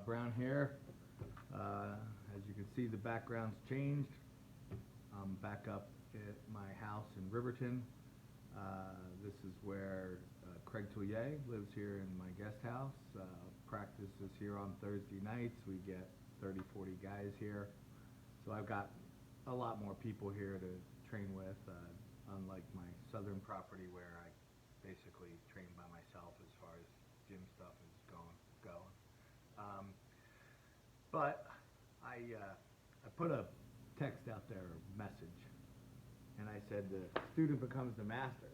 Brown here. As you can see, the background's changed. I'm back up at my house in Riverton. This is where Craig Touillet lives here in my guest house. Practice is here on Thursday nights. We get 30, 40 guys here. So I've got a lot more people here to train with, unlike my southern property where I basically train by myself as far as gym stuff is going. But I put a text out there, a message, and I said the student becomes the master,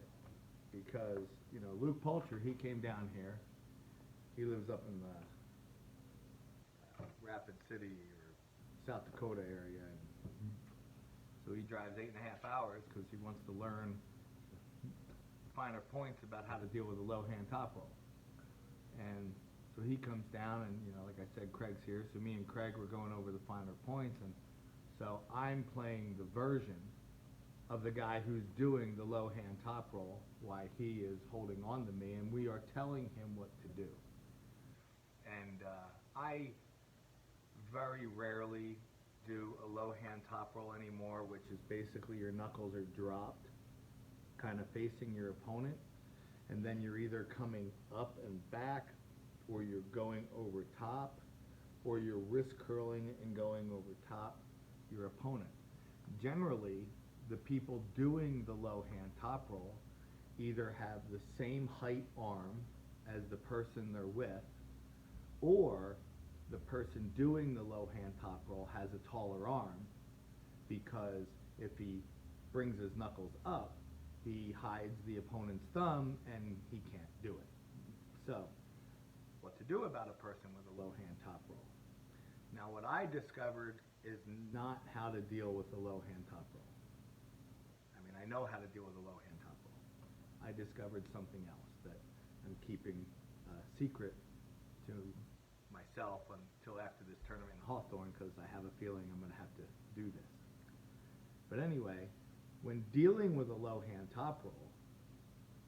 because Luke Poulter, he came down here. He lives up in the Rapid City or South Dakota area, and so he drives 8.5 hours because he wants to learn finer points about how to deal with a low hand top roll. And so he comes down, and like I said, Craig's here, so me and Craig were going over the finer points, and so I'm playing the version of the guy who's doing the low hand top roll while he is holding on to me, and we are telling him what to do. And I very rarely do a low hand top roll anymore, which is basically your knuckles are dropped, kind of facing your opponent, and then you're either coming up and back, or you're going over top, or you're wrist curling and going over top your opponent. Generally, the people doing the low hand top roll either have the same height arm as the person they're with, or the person doing the low hand top roll has a taller arm, because if he brings his knuckles up, he hides the opponent's thumb and he can't do it. So, what to do about a person with a low hand top roll? Now, what I discovered is not how to deal with a low hand top roll. I mean, I know how to deal with a low hand top roll. I discovered something else that I'm keeping secret to myself until after this tournament in Hawthorne, because I have a feeling I'm going to have to do this. But anyway, when dealing with a low hand top roll,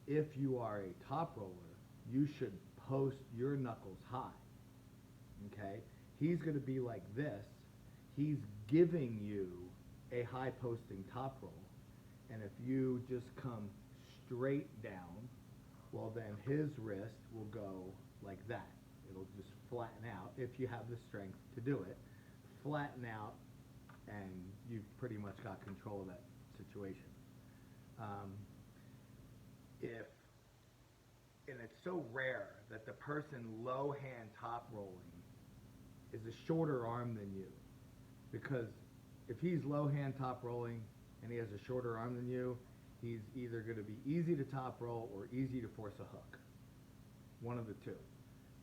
if you are a top roller, you should post your knuckles high. Okay? He's going to be like this. He's giving you a high posting top roll. And if you just come straight down, well, then his wrist will go like that. It'll just flatten out if you have the strength to do it. Flatten out, and you've pretty much got control of that situation. And it's so rare that the person low hand top rolling is a shorter arm than you, because if he's low hand top rolling and he has a shorter arm than you, he's either going to be easy to top roll or easy to force a hook. One of the two.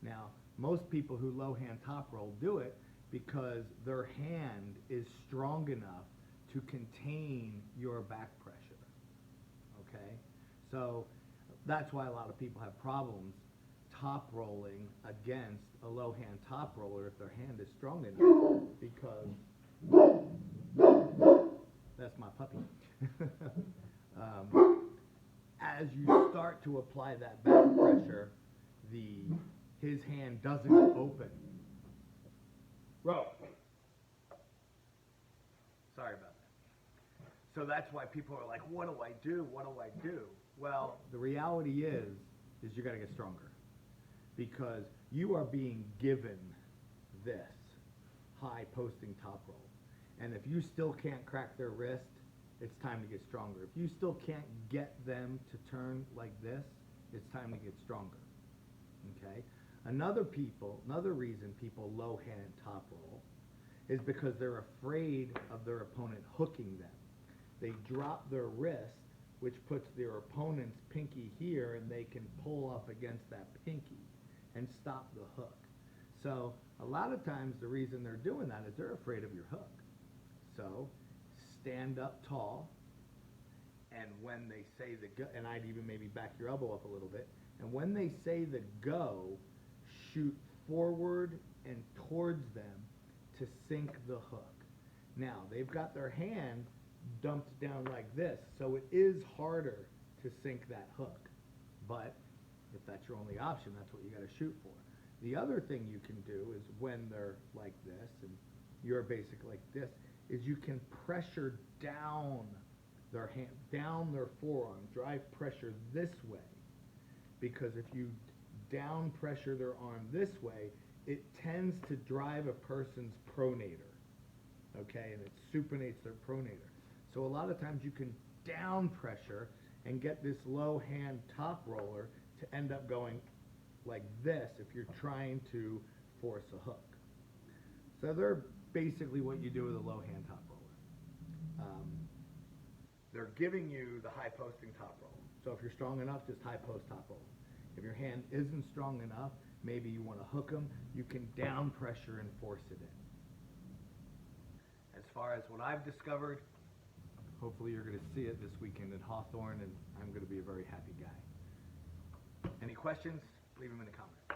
Now, most people who low hand top roll do it because their hand is strong enough to contain your back pressure. Okay? So that's why a lot of people have problems top rolling against a low hand top roller if their hand is strong enough, because that's my puppy. As you start to apply that back pressure, his hand doesn't open. Row. Sorry about that. So that's why people are like, what do I do? What do I do? Well, the reality is you got to get stronger, because you are being given this high posting top roll. And if you still can't crack their wrist, it's time to get stronger. If you still can't get them to turn like this, it's time to get stronger. Okay? Another reason people low hand top roll is because they're afraid of their opponent hooking them. They drop their wrist, which puts their opponent's pinky here, and they can pull up against that pinky and stop the hook. So a lot of times the reason they're doing that is they're afraid of your hook. So stand up tall, and when they say the go, and I'd even maybe back your elbow up a little bit, and when they say the go, shoot forward and towards them to sink the hook. Now, they've got their hand dumped down like this, so it is harder to sink that hook. But if that's your only option, that's what you got to shoot for. The other thing you can do is when they're like this and you're basically like this, is you can pressure down their hand, down their forearm, drive pressure this way. Because if you down pressure their arm this way, it tends to drive a person's pronator, okay, and it supinates their pronator. So a lot of times you can down pressure and get this low hand top roller to end up going like this if you're trying to force a hook. So they're basically what you do with a low hand top roller. They're giving you the high posting top roll. So if you're strong enough, just high post top roll. If your hand isn't strong enough, maybe you want to hook them, you can down pressure and force it in. As far as what I've discovered, hopefully you're going to see it this weekend at Hawthorne, and I'm going to be a very happy guy. Any questions? Leave them in the comments.